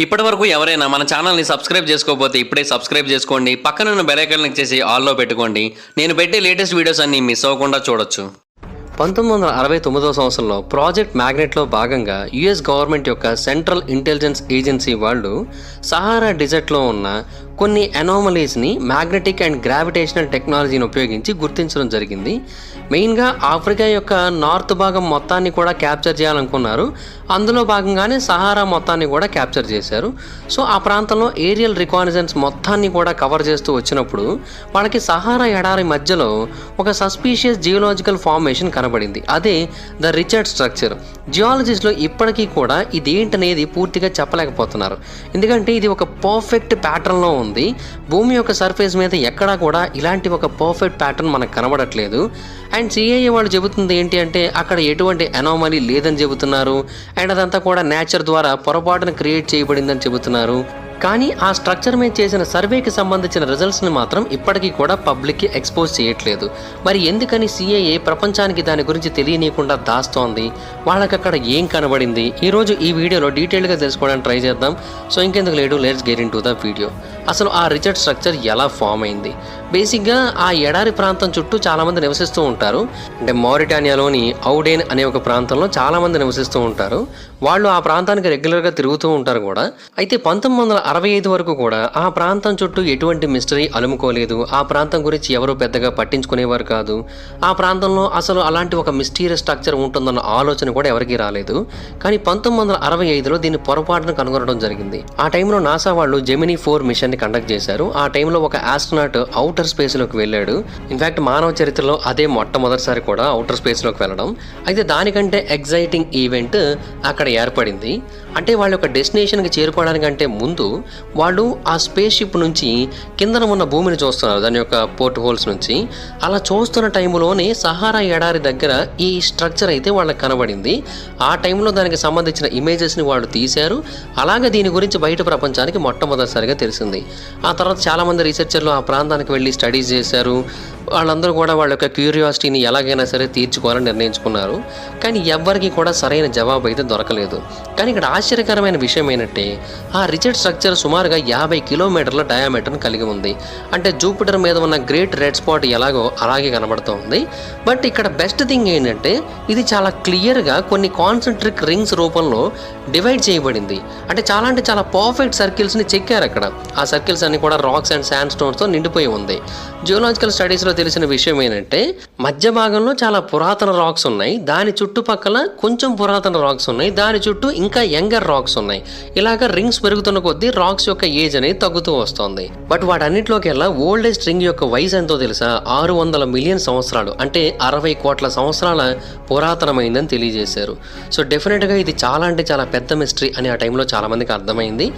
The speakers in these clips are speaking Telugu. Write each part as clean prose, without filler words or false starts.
ఇప్పటివరకు ఎవరైనా మన ఛానల్ని సబ్స్క్రైబ్ చేసుకోకపోతే ఇప్పుడే సబ్స్క్రైబ్ చేసుకోండి. పక్కనున్న బెల్ ఐకాన్ క్లిక్ చేసి ఆల్లో పెట్టుకోండి. నేను పెట్టే లేటెస్ట్ వీడియోస్ అన్ని మిస్ అవ్వకుండా చూడొచ్చు. 1969 సంవత్సరంలో ప్రాజెక్ట్ మ్యాగ్నెట్లో భాగంగా యుఎస్ గవర్నమెంట్ యొక్క సెంట్రల్ ఇంటెలిజెన్స్ ఏజెన్సీ వాళ్ళు సహారా డిజర్ట్లో ఉన్న కొన్ని అనామలీస్ని మ్యాగ్నెటిక్ అండ్ గ్రావిటేషనల్ టెక్నాలజీని ఉపయోగించి గుర్తించడం జరిగింది. మెయిన్గా ఆఫ్రికా యొక్క నార్త్ భాగం మొత్తాన్ని కూడా క్యాప్చర్ చేయాలనుకున్నారు. అందులో భాగంగానే సహారా మొత్తాన్ని కూడా క్యాప్చర్ చేశారు. సో ఆ ప్రాంతంలో ఏరియల్ రికానిజెన్స్ మొత్తాన్ని కూడా కవర్ చేస్తూ వచ్చినప్పుడు వాళ్ళకి సహారా ఎడారి మధ్యలో ఒక సస్పీషియస్ జియోలాజికల్ ఫార్మేషన్ కనబడింది. అదే ద రిచర్డ్ స్ట్రక్చర్. జియాలజిస్ట్లో ఇప్పటికీ కూడా ఇదేంటనేది పూర్తిగా చెప్పలేకపోతున్నారు. ఎందుకంటే ఇది ఒక పర్ఫెక్ట్ ప్యాటర్న్లో ఉంది. భూమి యొక్క సర్ఫేస్ మీద ఎక్కడా కూడా ఇలాంటి ఒక పర్ఫెక్ట్ ప్యాటర్న్ మనకు కనబడట్లేదు. అండ్ సిఐఏ వాళ్ళు చెబుతుంది ఏంటి అంటే అక్కడ ఎటువంటి అనామలీ లేదని చెబుతున్నారు. అండ్ అదంతా కూడా నేచర్ ద్వారా పొరపాటున క్రియేట్ చేయబడిందని చెబుతున్నారు. కానీ ఆ స్ట్రక్చర్ మీద చేసిన సర్వేకి సంబంధించిన రిజల్ట్స్ని మాత్రం ఇప్పటికీ కూడా పబ్లిక్కి ఎక్స్పోజ్ చేయట్లేదు. మరి ఎందుకని సిఐఏ ప్రపంచానికి దాని గురించి తెలియనీయకుండా దాస్తోంది? వాళ్ళకి అక్కడ ఏం కనబడింది? ఈరోజు ఈ వీడియోలో డీటెయిల్గా తెలుసుకోవడానికి ట్రై చేద్దాం. సో ఇంకెందుకు లేడు, let's get in to the video. అసలు ఆ రిచర్డ్ స్ట్రక్చర్ ఎలా ఫామ్ అయింది? బేసిక్గా ఆ ఎడారి ప్రాంతం చుట్టూ చాలామంది నివసిస్తూ ఉంటారు. అంటే మారిటానియాలోని ఔడేన్ అనే ఒక ప్రాంతంలో చాలామంది నివసిస్తూ ఉంటారు. వాళ్ళు ఆ ప్రాంతానికి రెగ్యులర్గా తిరుగుతూ ఉంటారు కూడా. అయితే 1965 వరకు కూడా ఆ ప్రాంతం చుట్టూ ఎటువంటి మిస్టరీ అలుముకోలేదు. ఆ ప్రాంతం గురించి ఎవరు పెద్దగా పట్టించుకునేవారు కాదు. ఆ ప్రాంతంలో అసలు అలాంటి ఒక మిస్టీరియస్ స్ట్రక్చర్ ఉంటుందన్న ఆలోచన కూడా ఎవరికీ రాలేదు. కానీ 1965లో దీన్ని పొరపాటున కనుగొనడం జరిగింది. ఆ టైంలో నాసా వాళ్ళు జెమినీ 4 మిషన్ని కండక్ట్ చేశారు. ఆ టైంలో ఒక ఆస్ట్రోనాట్ అవుటర్ స్పేస్లోకి వెళ్ళాడు. ఇన్ఫాక్ట్ మానవ చరిత్రలో అదే మొట్టమొదటిసారి కూడా అవుటర్ స్పేస్లోకి వెళ్ళడం. అయితే దానికంటే ఎగ్జైటింగ్ ఈవెంట్ అక్కడ ఏర్పడింది. అంటే వాళ్ళ యొక్క డెస్టినేషన్కి చేరుకోవడానికంటే ముందు వాళ్ళు ఆ స్పేస్ షిప్ నుంచి కిందన ఉన్న భూమిని చూస్తున్నారు, దాని యొక్క పోర్ట్ హోల్స్ నుంచి. అలా చూస్తున్న టైంలోనే సహారా ఎడారి దగ్గర ఈ స్ట్రక్చర్ అయితే వాళ్ళకి కనబడింది. ఆ టైంలో దానికి సంబంధించిన ఇమేజెస్ని వాళ్ళు తీశారు. అలాగే దీని గురించి బయట ప్రపంచానికి మొట్టమొదటిసారిగా తెలిసింది. ఆ తర్వాత చాలామంది రీసెర్చర్లు ఆ ప్రాంతానికి వెళ్ళి స్టడీస్ చేశారు. వాళ్ళందరూ కూడా వాళ్ళ యొక్క క్యూరియాసిటీని ఎలాగైనా సరే తీర్చుకోవాలని నిర్ణయించుకున్నారు. కానీ ఎవ్వరికి కూడా సరైన జవాబు అయితే దొరకలేదు. కానీ ఇక్కడ ఆశ్చర్యకరమైన విషయం ఏంటంటే ఆ రిచర్డ్ స్ట్రక్చర్ సుమారుగా 50 కిలోమీటర్ల డయామీటర్ని కలిగి ఉంది. అంటే జూపిటర్ మీద ఉన్న గ్రేట్ రెడ్ స్పాట్ ఎలాగో అలాగే కనబడుతూ ఉంది. బట్ ఇక్కడ బెస్ట్ థింగ్ ఏంటంటే ఇది చాలా క్లియర్గా కొన్ని కాన్సెంట్రిక్ రింగ్స్ రూపంలో డివైడ్ చేయబడింది. అంటే చాలా పర్ఫెక్ట్ సర్కిల్స్ని చెక్కారు అక్కడ. ఆ సర్కిల్స్ అన్ని కూడా రాక్స్ అండ్ శాండ్ స్టోన్స్తో నిండిపోయి ఉంది. జియోలాజికల్ స్టడీస్లో తెలిసిన విషయం ఏంటంటే మధ్య భాగంలో చాలా పురాతన రాక్స్ ఉన్నాయి, దాని చుట్టుపక్కల కొంచెం పురాతన రాక్స్ ఉన్నాయి, దాని చుట్టూ ఇంకా యంగర్ రాక్స్ ఉన్నాయి. ఇలాగ రింగ్స్ పెరుగుతున్న కొద్దీ రాక్స్ యొక్క ఏజ్ అనేది తగ్గుతూ వస్తుంది. బట్ వాటన్నిటిలోకెల్లా ఓల్డెస్ట్ రింగ్ యొక్క వయసు ఎంతో తెలుసా? 600 మిలియన్ సంవత్సరాలు, అంటే 60 కోట్ల సంవత్సరాల పురాతనమైందని తెలియజేశారు. సో డెఫినెట్గా ఇది చాలా అంటే చాలా పెద్ద మిస్టరీ అని ఆ టైంలో చాలామందికి అర్థమైంది.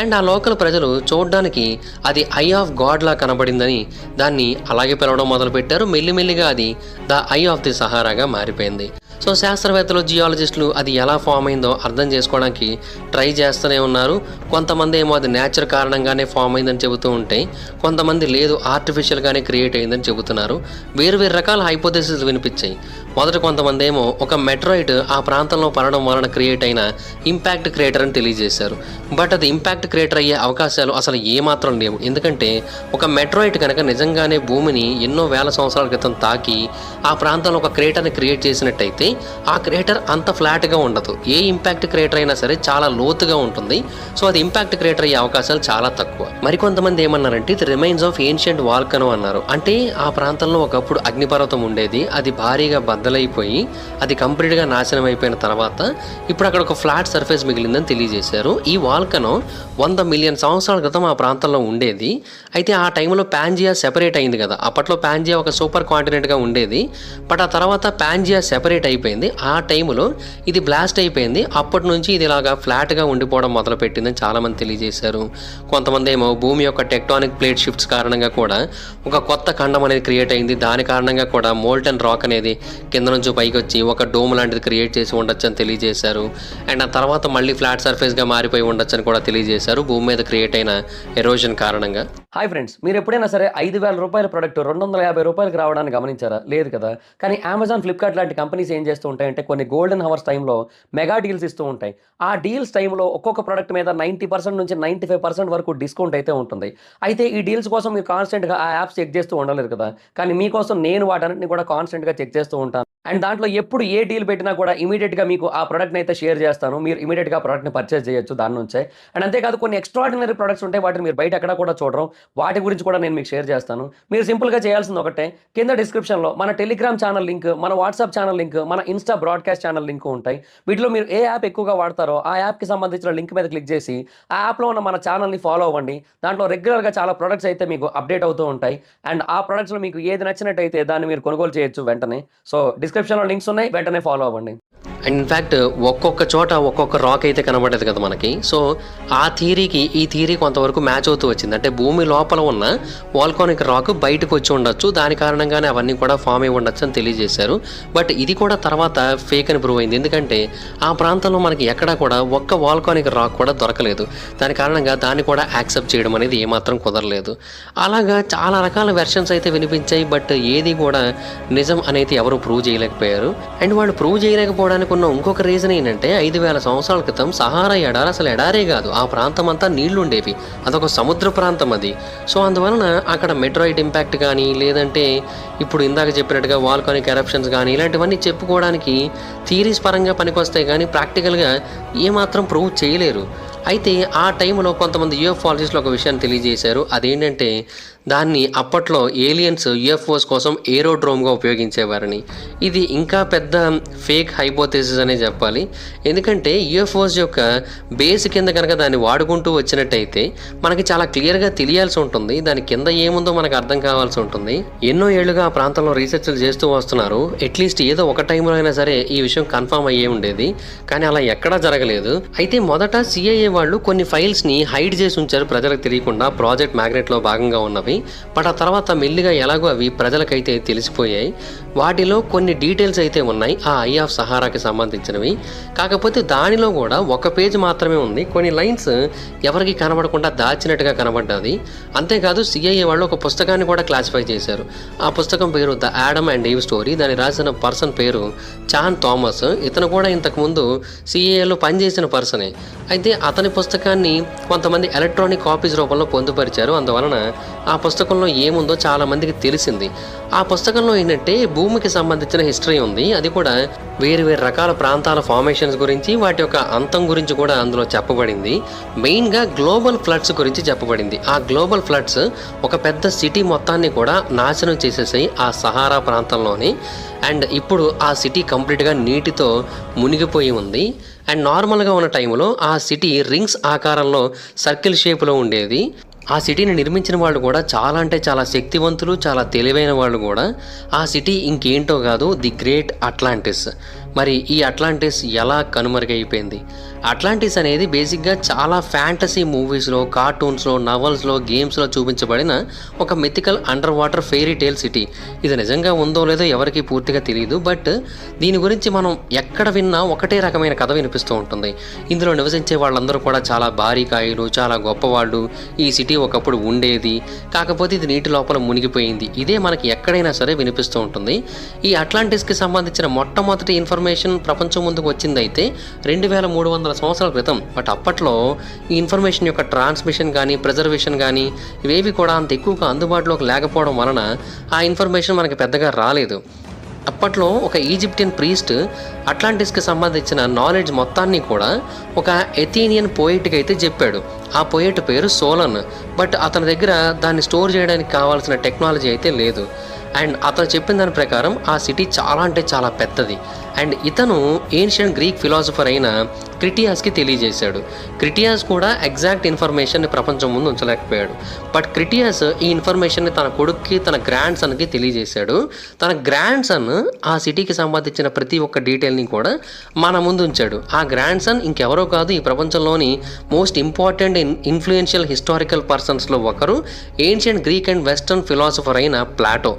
అండ్ ఆ లోకల్ ప్రజలు చూడడానికి అది ఐ ఆఫ్ గాడ్ లా కనబడిందని దాన్ని అలాగే పిలవడం మొదలుపెట్టారు. మెల్లిమెల్లిగా అది ద ఐ ఆఫ్ ది సహారాగా మారిపోయింది. సో శాస్త్రవేత్తలు, జియాలజిస్టులు అది ఎలా ఫామ్ అయిందో అర్థం చేసుకోవడానికి ట్రై చేస్తూనే ఉన్నారు. కొంతమంది ఏమో అది నేచర్ కారణంగానే ఫామ్ అయిందని చెబుతూ ఉంటే, కొంతమంది లేదు ఆర్టిఫిషియల్గానే క్రియేట్ అయిందని చెబుతున్నారు. వేరు రకాల హైపోథెసిస్ వినిపించాయి. మొదట కొంతమంది ఏమో ఒక మెట్రాయిడ్ ఆ ప్రాంతంలో పడడం వలన క్రియేట్ అయిన ఇంపాక్ట్ క్రేటర్ అని తెలియజేశారు. బట్ అది ఇంపాక్ట్ క్రియేటర్ అయ్యే అవకాశాలు అసలు ఏమాత్రం లేవు. ఎందుకంటే ఒక మెట్రాయిడ్ కనుక నిజంగానే భూమిని ఎన్నో వేల సంవత్సరాల క్రితం తాకి ఆ ప్రాంతంలో ఒక క్రేటర్ని క్రియేట్ చేసినట్టయితే ఆ క్రేటర్ అంత ఫ్లాట్గా ఉండదు. ఏ ఇంపాక్ట్ క్రియేటర్ అయినా సరే చాలా లోతుగా ఉంటుంది. సో అది ఇంపాక్ట్ క్రియేటర్ అయ్యే అవకాశాలు చాలా తక్కువ. మరికొంతమంది ఏమన్నారంటే ఇది రిమైన్స్ ఆఫ్ ఏన్షియంట్ వాల్కనో అన్నారు. అంటే ఆ ప్రాంతంలో ఒకప్పుడు అగ్నిపర్వతం ఉండేది, అది భారీగా బద్దలైపోయి అది కంప్లీట్గా నాశనం అయిపోయిన తర్వాత ఇప్పుడు అక్కడ ఒక ఫ్లాట్ సర్ఫేస్ మిగిలిందని తెలియజేశారు. ఈ వాల్కనో 100 మిలియన్ సంవత్సరాల క్రితం ఆ ప్రాంతంలో ఉండేది. అయితే ఆ టైంలో పాంజియా సెపరేట్ అయింది కదా. అప్పట్లో పాంజియా ఒక సూపర్ కాంటినెంట్గా ఉండేది. బట్ ఆ తర్వాత పాంజియా సెపరేట్ అయిపోయింది. ఆ టైంలో ఇది బ్లాస్ట్ అయిపోయింది. అప్పటి నుంచి ఇది ఇలాగా ఫ్లాట్గా ఉండిపోవడం మొదలుపెట్టిందని చాలామంది తెలియజేశారు. కొంతమంది ఏమో భూమి యొక్క టెక్టానిక్ ప్లేట్ షిఫ్ట్స్ కారణంగా కూడా ఒక కొత్త ఖండం అనేది క్రియేట్ అయింది. దాని కారణంగా కూడా మోల్టన్ రాక్ అనేది కింద నుంచి పైకి వచ్చి ఒక డోమ్ లాంటిది క్రియేట్ చేసి ఉండొచ్చు అని తెలియజేశారు. అండ్ ఆ తర్వాత మళ్ళీ ఫ్లాట్ సర్ఫేస్గా మారిపోయి ఉండొచ్చు అని కూడా తెలియజేశారు భూమి మీద క్రియేట్ అయిన ఎరోజన్ కారణంగా. హాయ్ ఫ్రెండ్స్, మీరు ఎప్పుడైనా సరే 5,000 రూపాయల ప్రొడక్ట్ 250 రూపాయలకు రావడానికి గమనించారా? లేదు కదా. కానీ అమెజాన్, ఫ్లిప్కార్ట్ లాంటి కంపెనీస్ ఏం చేస్తూ ఉంటాయి అంటే కొన్ని గోల్డెన్ హవర్స్ టైంలో మెగా డీల్స్ ఇస్తూ ఉంటాయి. ఆ డీల్స్ టైంలో ఒక్కొక్క ప్రొడక్ట్ మీద 90% నుంచి 95% వరకు డిస్కౌంట్ అయితే ఉంటుంది. అయితే ఈ డీల్స్ కోసం మీరు కాన్స్టెంట్గా ఆ యాప్స్ చెక్ చేస్తూ ఉండలేరు కదా. కానీ మీకోసం నేను వాటన్నిటిని కూడా కాన్స్టెంట్గా చెక్ చేస్తూ ఉంటాను. అండ్ దాంట్లో ఎప్పుడు ఏ డీల్ పెట్టినా కూడా ఇమీడియట్గా మీకు ఆ ప్రొడక్ట్ని అయితే షేర్ చేస్తాను. మీరు ఇమీడియట్గా ఆ ప్రొడక్ట్ని పర్చేస్ చేయొచ్చు దాని నుంచే. అండ్ అంతేకాదు కొన్ని ఎక్స్ట్రాడినరీ ప్రొడక్ట్స్ ఉంటాయి, వాటిని మీరు బయట ఎక్కడ కూడా చూడరు. వాటి గురించి కూడా నేను మీకు షేర్ చేస్తాను. మీరు సింపుల్గా చేయాల్సింది ఒకటే, కింద డిస్క్రిప్షన్లో మన టెలిగ్రామ్ ఛానల్ లింక్, మన వాట్సాప్ ఛానల్ లింక్, మన ఇన్స్టా బ్రాడ్కాస్ట్ ఛానల్ లింక్ ఉంటాయి. వీటిలో మీరు ఏ యాప్ ఎక్కువగా వాడతారో ఆ యాప్కి సంబంధించిన లింక్ మీద క్లిక్ చేసి ఆ యాప్లో ఉన్న మన ఛానల్ని ఫాలో అవ్వండి. దాంట్లో రెగ్యులర్గా చాలా ప్రొడక్ట్స్ అయితే మీకు అప్డేట్ అవుతూ ఉంటాయి. అండ్ ఆ ప్రొడక్ట్స్లో మీకు ఏది నచ్చినట్టయితే దాన్ని మీరు కొనుగోలు చేయొచ్చు వెంటనే. సో డిస్క్రిప్షన్లో లింక్స్ ఉన్నాయి, వెంటనే ఫాలో అవ్వండి. అండ్ ఇన్ఫ్యాక్ట్ ఒక్కొక్క చోట ఒక్కొక్క రాక్ అయితే కనబడేది కదా మనకి. సో ఆ థియరీకి ఈ థియరీ కొంతవరకు మ్యాచ్ అవుతూ వచ్చింది. అంటే భూమి లోపల ఉన్న వాల్కానిక్ రాక్ బయటకు వచ్చి ఉండొచ్చు, దాని కారణంగానే అవన్నీ కూడా ఫామ్ అయి ఉండొచ్చు అని తెలియజేశారు. బట్ ఇది కూడా తర్వాత ఫేక్ అని ప్రూవ్ అయింది. ఎందుకంటే ఆ ప్రాంతంలో మనకి ఎక్కడా కూడా ఒక్క వాల్కానిక్ రాక్ కూడా దొరకలేదు. దాని కారణంగా దాన్ని కూడా యాక్సెప్ట్ చేయడం అనేది ఏమాత్రం కుదరలేదు. అలాగా చాలా రకాల వెర్షన్స్ అయితే వినిపించాయి, బట్ ఏది కూడా నిజం అనేది ఎవరు ప్రూవ్ చేయలేకపోయారు. అండ్ వాళ్ళు ప్రూవ్ చేయలేకపోవడానికి ఉన్న ఇంకొక రీజన్ ఏంటంటే 5,000 సంవత్సరాల క్రితం సహారా ఎడారి అసలు ఎడారే కాదు, ఆ ప్రాంతం అంతా నీళ్లు ఉండేవి, అదొక సముద్ర ప్రాంతం అది. సో అందువలన అక్కడ మెట్రాయిడ్ ఇంపాక్ట్ కానీ లేదంటే ఇప్పుడు ఇందాక చెప్పినట్టుగా వాల్కానిక్ ఎరప్షన్స్ కానీ ఇలాంటివన్నీ చెప్పుకోవడానికి థియరీస్ పరంగా పనికొస్తాయి కానీ ప్రాక్టికల్గా ఏమాత్రం ప్రూవ్ చేయలేరు. అయితే ఆ టైంలో కొంతమంది యూఎఫ్ఆలజిస్టులు ఒక విషయాన్ని తెలియజేశారు. అదేంటంటే దాన్ని అప్పట్లో ఏలియన్స్ యూఎఫ్ఓస్ కోసం ఏరోడ్రోమ్గా ఉపయోగించేవారని. ఇది ఇంకా పెద్ద ఫేక్ హైపోథెసిస్ అనే చెప్పాలి. ఎందుకంటే యూఎఫ్ఓస్ యొక్క బేస్ కింద కనుక దాన్ని వాడుకుంటూ వచ్చినట్టయితే మనకి చాలా క్లియర్గా తెలియాల్సి ఉంటుంది, దాని కింద ఏముందో మనకు అర్థం కావాల్సి ఉంటుంది. ఎన్నో ఏళ్లుగా ఆ ప్రాంతంలో రీసెర్చ్లు చేస్తూ వస్తున్నారు. అట్లీస్ట్ ఏదో ఒక టైంలో అయినా సరే ఈ విషయం కన్ఫర్మ్ అయ్యే ఉండేది, కానీ అలా ఎక్కడా జరగలేదు. అయితే మొదట సిఐఏ వాళ్ళు కొన్ని ఫైల్స్ని హైడ్ చేసి ఉంచారు ప్రజలకు తెలియకుండా, ప్రాజెక్ట్ మ్యాగ్నెట్లో భాగంగా ఉన్నవి. బట్ ఆ తర్వాత మెల్లిగా ఎలాగో అవి ప్రజలకైతే తెలిసిపోయాయి. వాటిలో కొన్ని డీటెయిల్స్ అయితే ఉన్నాయి ఆ ఐ ఆఫ్ సహారాకి సంబంధించినవి. కాకపోతే దానిలో కూడా ఒక పేజ్ మాత్రమే ఉంది, కొన్ని లైన్స్ ఎవరికి కనబడకుండా దాచినట్టుగా కనబడ్డది. అంతేకాదు సిఐఏ వాళ్ళు ఒక పుస్తకాన్ని కూడా క్లాసిఫై చేశారు. ఆ పుస్తకం పేరు the Adam and Eve story. దాన్ని రాసిన పర్సన్ పేరు చాన్ థామస్. ఇతను కూడా ఇంతకుముందు సిఐఏలో పనిచేసిన పర్సనే. అయితే అతని పుస్తకాన్ని కొంతమంది ఎలక్ట్రానిక్ కాపీస్ రూపంలో పొందుపరిచారు. అందువలన ఆ పుస్తకంలో ఏముందో చాలా మందికి తెలిసింది. ఆ పుస్తకంలో ఏంటంటే భూమికి సంబంధించిన హిస్టరీ ఉంది, అది కూడా వేరు వేరు రకాల ప్రాంతాల ఫార్మేషన్స్ గురించి, వాటి యొక్క అంతం గురించి కూడా అందులో చెప్పబడింది. మెయిన్గా గ్లోబల్ ఫ్లడ్స్ గురించి చెప్పబడింది. ఆ గ్లోబల్ ఫ్లడ్స్ ఒక పెద్ద సిటీ మొత్తాన్ని కూడా నాశనం చేసేసాయి ఆ సహారా ప్రాంతంలోని. అండ్ ఇప్పుడు ఆ సిటీ కంప్లీట్గా నీటితో మునిగిపోయి ఉంది. అండ్ నార్మల్గా ఉన్న టైంలో ఆ సిటీ రింగ్స్ ఆకారంలో సర్కిల్ షేప్లో ఉండేది. ఆ సిటీని నిర్మించిన వాళ్ళు కూడా చాలా అంటే చాలా శక్తివంతులు, చాలా తెలివైన వాళ్ళు కూడా. ఆ సిటీ ఇంకేంటో కాదు, ది గ్రేట్ అట్లాంటిస్. మరి ఈ అట్లాంటిస్ ఎలా కనుమరుగైపోయింది? అట్లాంటిస్ అనేది బేసిక్గా చాలా ఫ్యాంటసీ మూవీస్లో, కార్టూన్స్లో, నవల్స్లో, గేమ్స్లో చూపించబడిన ఒక mythical underwater fairy tale city. ఇది నిజంగా ఉందో లేదో ఎవరికి పూర్తిగా తెలియదు, బట్ దీని గురించి మనం ఎక్కడ విన్నా ఒకటే రకమైన కథ వినిపిస్తూ ఉంటుంది. ఇందులో నివసించే వాళ్ళందరూ కూడా చాలా భారీ కాయలు, చాలా గొప్పవాళ్ళు. ఈ సిటీ ఒకప్పుడు ఉండేది, కాకపోతే ఇది నీటి లోపల మునిగిపోయింది. ఇదే మనకి ఎక్కడైనా సరే వినిపిస్తూ ఉంటుంది. ఈ అట్లాంటిస్కి సంబంధించిన మొట్టమొదటి ఇన్ఫర్మేషన్ ప్రపంచం ముందుకు వచ్చింది అయితే 2300 సంవత్సరాల క్రితం. బట్ అప్పట్లో ఈ ఇన్ఫర్మేషన్ యొక్క ట్రాన్స్మిషన్ కానీ ప్రిజర్వేషన్ కానీ ఇవేవి కూడా అంత ఎక్కువగా అందుబాటులోకి లేకపోవడం వలన ఆ ఇన్ఫర్మేషన్ మనకి పెద్దగా రాలేదు. అప్పట్లో ఒక ఈజిప్టియన్ ప్రీస్ట్ అట్లాంటిస్కి సంబంధించిన నాలెడ్జ్ మొత్తాన్ని కూడా ఒక ఎథీనియన్ పోయిట్కి అయితే చెప్పాడు. ఆ పోయిట్ పేరు సోలన్. బట్ అతని దగ్గర దాన్ని స్టోర్ చేయడానికి కావాల్సిన టెక్నాలజీ అయితే లేదు. అండ్ అతను చెప్పిన దాని ప్రకారం ఆ సిటీ చాలా అంటే చాలా పెద్దది. అండ్ ఇతను ఏన్షియంట్ గ్రీక్ ఫిలాసఫర్ అయిన క్రిటియాస్కి తెలియజేశాడు. క్రిటియాస్ కూడా ఎగ్జాక్ట్ ఇన్ఫర్మేషన్ని ప్రపంచం ముందు ఉంచలేకపోయాడు. బట్ క్రిటియాస్ ఈ ఇన్ఫర్మేషన్ని తన కొడుక్కి, తన గ్రాండ్ సన్కి తెలియజేశాడు. తన గ్రాండ్ సన్ ఆ సిటీకి సంబంధించిన ప్రతి ఒక్క డీటెయిల్ని కూడా మన ముందు ఉంచాడు. ఆ గ్రాండ్ సన్ ఇంకెవరో కాదు, ఈ ప్రపంచంలోని మోస్ట్ ఇంపార్టెంట్ ఇన్ఫ్లుయెన్షియల్ హిస్టారికల్ పర్సన్స్లో ఒకరు, ancient Greek and western philosopher అయిన ప్లాటో.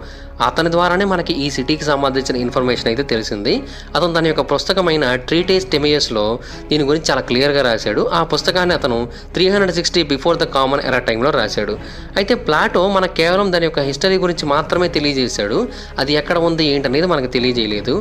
అతని ద్వారానే మనకి ఈ సిటీకి సంబంధించిన ఇన్ఫర్మేషన్ అయితే తెలిసింది. అతను తన యొక్క పుస్తకమైన ట్రీటేస్ టెమియస్లో దీని గురించి చాలా క్లియర్గా రాశాడు. ఆ పుస్తకాన్ని అతను 360 బిఫోర్ ద కామన్ ఎరా టైంలో రాశాడు. అయితే ప్లాటో మనకు కేవలం దాని యొక్క హిస్టరీ గురించి మాత్రమే తెలియజేశాడు. అది ఎక్కడ ఉంది ఏంటనేది మనకు తెలియజేయలేదు.